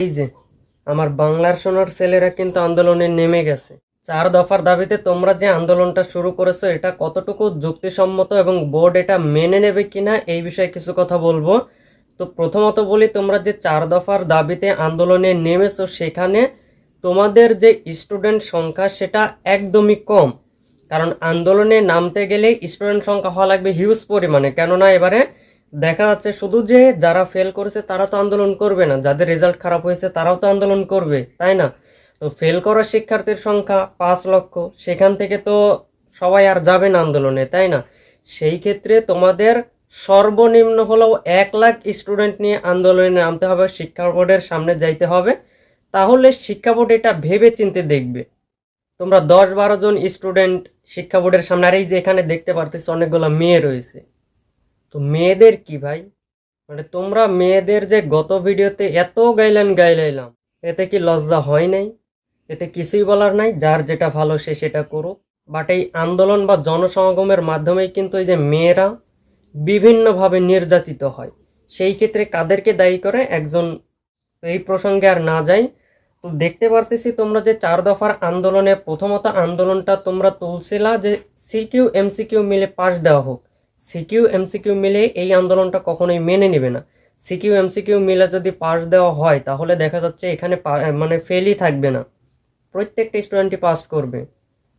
এই যে আমার বাংলার সোনার ছেলেরা কিন্তু আন্দোলনে নেমে গেছে। 4 দফার দাবিতে তোমরা যে আন্দোলনটা শুরু করেছো এটা কতটুকু যুক্তিসম্মত এবং বোর্ড এটা মেনে নেবে কিনা এই বিষয়ে কিছু কথা বলবো। তো প্রথমত বলি, তোমরা যে 4 দফার দাবিতে আন্দোলনে নেমেছো সেখানে তোমাদের যে স্টুডেন্ট সংখ্যা সেটা একদমই কম। কারণ আন্দোলনে নামতে গেলে স্টুডেন্ট সংখ্যা হওয়া লাগবে হিউজ পরিমাণে, কেননা এবারে দেখা যাচ্ছে শুধু যে যারা ফেল করেছে তারা তো আন্দোলন করবে না, যাদের রেজাল্ট খারাপ হয়েছে তারাও তো আন্দোলন করবে, তাই না? তো ফেল করা শিক্ষার্থীর সংখ্যা 5 লক্ষ, সেখান থেকে তো সবাই আর যাবে না আন্দোলনে, তাই না? সেই ক্ষেত্রে তোমাদের সর্বনিম্ন হলেও 1 লাখ স্টুডেন্ট নিয়ে আন্দোলনে নামতে হবে, শিক্ষা বোর্ডের সামনে যাইতে হবে। তাহলে শিক্ষা বোর্ড এটা ভেবে চিন্তে দেখবে। তোমরা 10-12 জন স্টুডেন্ট শিক্ষা বোর্ডের সামনে, আর এই যে এখানে দেখতে পারতেছ অনেকগুলো মেয়ে রয়েছে, তো মেয়েদের কি ভাই? মানে তোমরা মেয়েদের যে গত ভিডিওতে এত গাইলাম, এতে কি লজ্জা হয় নাই? এতে কিছুই বলার নাই, যার যেটা ভালো সে সেটা করুক। বাট এই আন্দোলন বা জনসমাগমের মাধ্যমেই কিন্তু এই যে মেয়েরা বিভিন্নভাবে নির্যাতিত হয়। সেই ক্ষেত্রে কাদেরকে দায়ী করে একজন, এই প্রসঙ্গে আর না যাই। তো দেখতে পারতেছি তোমরা যে 4 দফার আন্দোলনে প্রথমত আন্দোলনটা তোমরা তুলছিলা যে সিকিউ এমসিকিউ মিলে পাশ দেওয়া হোক। সিকিউ এমসিকিউ মিলে এই আন্দোলনটা কখনোই মেনে নেবে না। সিকিউ এমসিকিউ মিলে যদি পাশ দেওয়া হয় তাহলে দেখা যাচ্ছে এখানে মানে ফেলই থাকবে না, প্রত্যেকটা স্টুডেন্টই পাস করবে।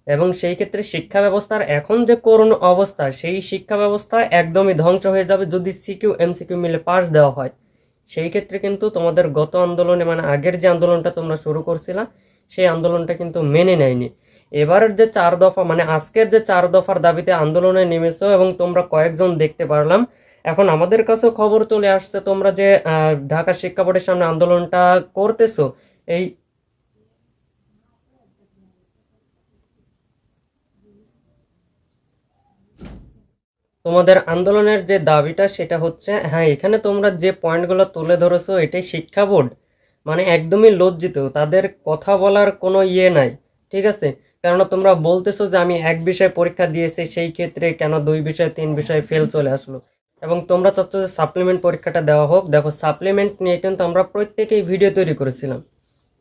এবং সেই ক্ষেত্রে শিক্ষা ব্যবস্থার এখন যে করুণ অবস্থা, সেই শিক্ষা ব্যবস্থা একদমই ধ্বংস হয়ে যাবে যদি সিকিউ এমসিকিউ মিলে পাশ দেওয়া হয়। সেই ক্ষেত্রে কিন্তু তোমাদের গত আন্দোলনে মানে আগের যে আন্দোলনটা তোমরা শুরু করছিলা সেই আন্দোলনটা কিন্তু মেনে নেয়নি। এবারের যে 4 দফা মানে আজকের যে 4 দফার দাবিতে আন্দোলনে নেমেছো এবং তোমরা কয়েকজন দেখতে পারলাম, এখন আমাদের কাছেও খবর চলে আসছে তোমরা যে ঢাকা শিক্ষা বোর্ডের সামনে আন্দোলনটা করতেছো। এই তোমাদের আন্দোলনের যে দাবিটা সেটা হচ্ছে, হ্যাঁ এখানে তোমরা যে পয়েন্টগুলো তুলে ধরেছো এটাই শিক্ষা বোর্ড মানে একদমই লজ্জিত, তাদের কথা বলার কোনো ইয়ে নাই, ঠিক আছে? কেননা তোমরা বলতেছো যে আমি এক বিষয়ে পরীক্ষা দিয়েছি, সেই ক্ষেত্রে কেন 2 বিষয় 3 বিষয়ে ফেল চলে আসলো, এবং তোমরা চাচ্ছ যে সাপ্লিমেন্ট পরীক্ষাটা দেওয়া হোক। দেখো সাপ্লিমেন্ট নিয়ে কিন্তু আমরা প্রত্যেকেই ভিডিও তৈরি করেছিলাম,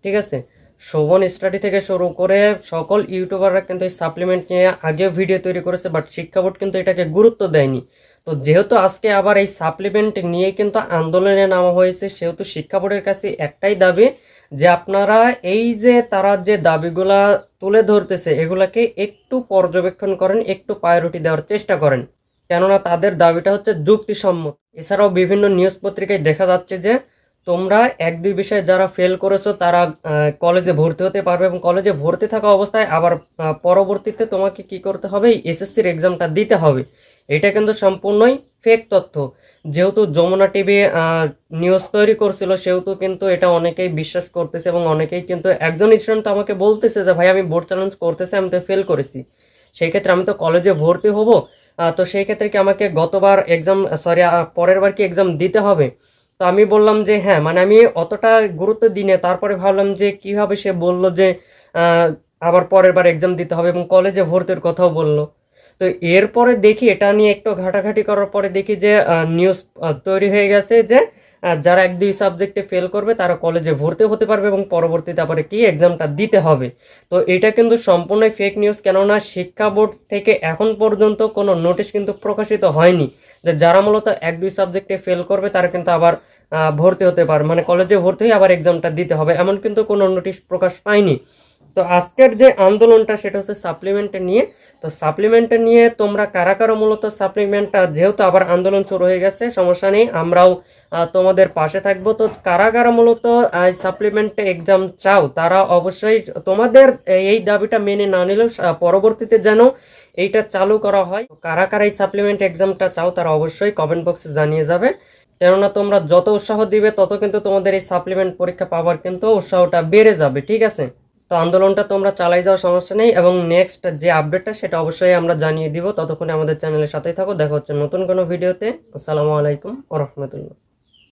ঠিক আছে? শোভন স্টাডি থেকে শুরু করে সকল ইউটিউবাররা কিন্তু এই সাপ্লিমেন্ট নিয়ে আগেও ভিডিও তৈরি করেছে, বাট শিক্ষা বোর্ড কিন্তু এটাকে গুরুত্ব দেয়নি। তো যেহেতু আজকে আবার এই সাপ্লিমেন্ট নিয়ে কিন্তু আন্দোলনে নামা হয়েছে, সেহেতু শিক্ষা বোর্ডের কাছে একটাই দাবি যে আপনারা এই যে তারা যে দাবিগুলা তুলে ধরতেছে এগুলাকে একটু পর্যবেক্ষণ করেন, একটু প্রায়োরিটি দেওয়ার চেষ্টা করেন, কেননা তাদের দাবিটা হচ্ছে যুক্তিসম্মত। এছাড়াও বিভিন্ন নিউজ পত্রিকায় দেখা যাচ্ছে যে তোমরা 1-2 বিষয়ে যারা ফেল করেছো তারা কলেজে ভর্তি হতে পারবে, এবং কলেজে ভর্তি থাকা অবস্থায় আবার পরবর্তীতে তোমাকে কি করতে হবে, এসএসসির এক্সামটা দিতে হবে। এটা কিন্তু সম্পূর্ণই ফেক তথ্য। যেহেতু যমুনা টিভি নিউজ তৈরি করছিল সেহেতু কিন্তু এটা অনেকেই বিশ্বাস করতেছে, এবং অনেকেই কিন্তু একজন স্টুডেন্ট তো আমাকে বলতেছে যে ভাই আমি বোর্ড চ্যালেঞ্জ করতেছি, আমি তো ফেল করেছি, সেই ক্ষেত্রে আমি তো কলেজে ভর্তি হব, তো সেই ক্ষেত্রে কি আমাকে গতবার এক্সাম পরের বার কি এক্সাম দিতে হবে? তো আমি বললাম যে হ্যাঁ, মানে আমি অতটা গুরুত্ব দিই না, তারপরে ভাবলাম যে কিভাবে সে বলল যে আহ, আবার পরের বার এক্সাম দিতে হবে এবং কলেজে ভর্তির কথাও বললো। তো এরপরে দেখি এটা নিয়ে একটু ঘাটাঘাটি করার পরে দেখি যে নিউজ তৈরি হয়ে গেছে যে যারা 1-2 সাবজেক্টে ফেল করবে তারা কলেজে ভর্তি হতে পারবে এবং পরবর্তীতে তারপরে কি এক্সামটা দিতে হবে। তো এটা কিন্তু সম্পূর্ণ ফেক নিউজ, কেননা শিক্ষা বোর্ড থেকে এখন পর্যন্ত কোনো নোটিশ কিন্তু প্রকাশিত হয়নি যে যারা মূলত 1-2 সাবজেক্টে ফেল করবে তারা কিন্তু আবার ভর্তি হতে পারে, মানে কলেজে ভর্তি হয়ে আবার এক্সামটা দিতে হবে, এমন কিন্তু কোনো নোটিশ প্রকাশ পায়নি। তো আজকের যে আন্দোলনটা সেটা হচ্ছে সাপ্লিমেন্টে নিয়ে। তো সাপ্লিমেন্টে নিয়ে তোমরা কারা কারা মূলত সাপ্লিমেন্টটা, যেহেতু আবার আন্দোলন শুরু হয়ে গেছে সমস্যা নেই, আমরাও তোমাদের পাশে থাকবো। তো কারা কারা মূলত সাপ্লিমেন্টে এক্সাম চাও তারা অবশ্যই তোমাদের এই দাবিটা মেনে না নিলেও পরবর্তীতে যেন এইটা চালু করা হয়। কারা কারা এই সাপ্লিমেন্ট এক্সামটা চাও তারা অবশ্যই কমেন্ট বক্সে জানিয়ে যাবে, কেননা তোমরা যত উৎসাহ দিবে তত কিন্তু তোমাদের এই সাপ্লিমেন্ট পরীক্ষা পাওয়ার কিন্তু উৎসাহটা বেড়ে যাবে, ঠিক আছে? তো আন্দোলনটা তোমরা চালাই যাওয়ার সমস্যা নেই, এবং নেক্সট যে আপডেটটা সেটা অবশ্যই আমরা জানিয়ে দিব। ততক্ষণে আমাদের চ্যানেলের সাথেই থাকো, দেখা হচ্ছে নতুন কোনো ভিডিওতে। আসসালামু আলাইকুম ওয়া রাহমাতুল্লাহ।